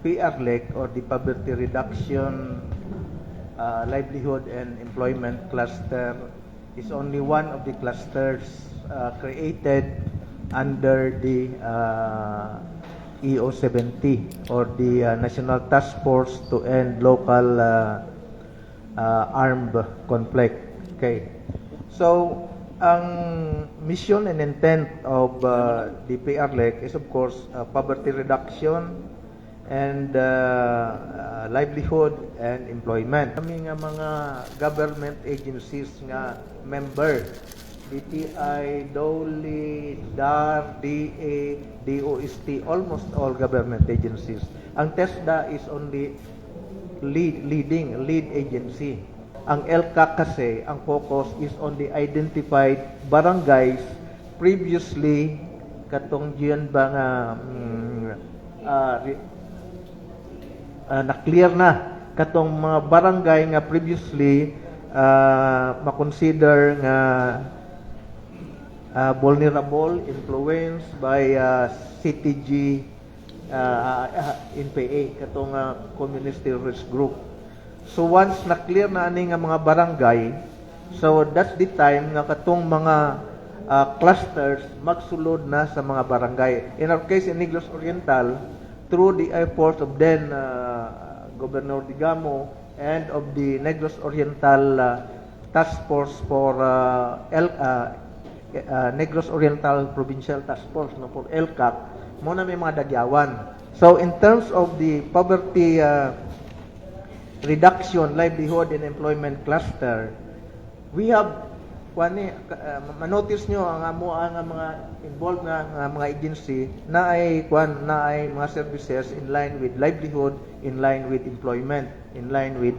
PRLEC, or the Poverty Reduction, Livelihood and Employment Cluster, is only one of the clusters created under the EO70, or the National Task Force to End Local Armed Conflict. Okay. So, ang mission and intent of the PRLEC is, of course, poverty reduction and livelihood and employment. Kami nga mga government agencies nga member, DTI, DOLE, DAR, DA, DOST, almost all government agencies. Ang TESDA is only lead agency. Ang LCAC kasi, ang focus is on the identified barangays previously katong diyan ba nga na-clear na katong mga barangay nga previously makonsider nga vulnerable, influenced by CTG NPA, katong communist terrorist group. So once na-clear na ani nga mga barangay, so that's the time nga katong mga clusters magsulod na sa mga barangay. In our case, in Negros Oriental, through the efforts of then Governor Digamo and of the Negros Oriental Task Force for Negros Oriental Provincial Task Force for LCAC, muna may mga dagyawan. So in terms of the poverty reduction, livelihood and employment cluster, we have manotice nyo ang mga involved nga mga agency na ay mga services in line with livelihood, in line with employment, in line with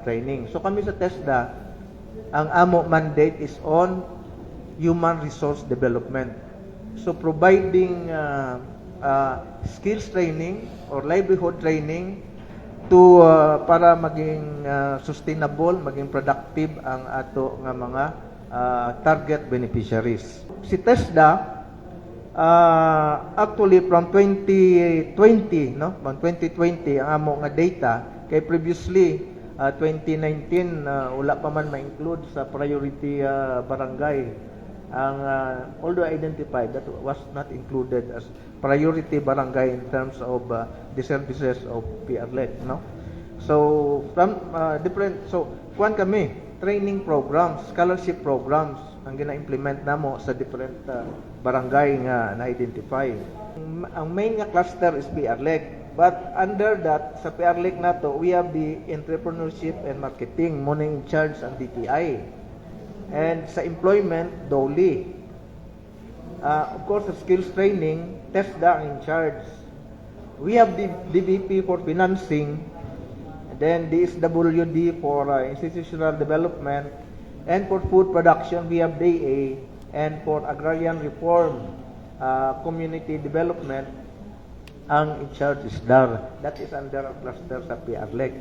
training. So kami sa TESDA, ang amo mandate is on human resource development. So providing skills training or livelihood training to para maging sustainable, maging productive ang ato nga mga target beneficiaries. Si TESDA actually from 2020, no, from 2020 ang amo nga data, kay previously 2019 wala pa man ma-include sa priority barangay ang although identified, that was not included as priority barangay in terms of the services of PRLEC, no? So from kuan kami training programs, scholarship programs ang gina-implement namo sa different barangay nga na-identify. Ang main nga cluster is PRLEC, but under that sa PRLEC nato we have the entrepreneurship and marketing, muna in charge ang DTI. And sa employment, DOLE. Of course, sa skills training, TESDA in charge. We have the DBP for financing, then DSWD for institutional development, and for food production, we have DA, and for agrarian reform, community development, ang in charge is DAR. That is under our cluster sa PRLEC.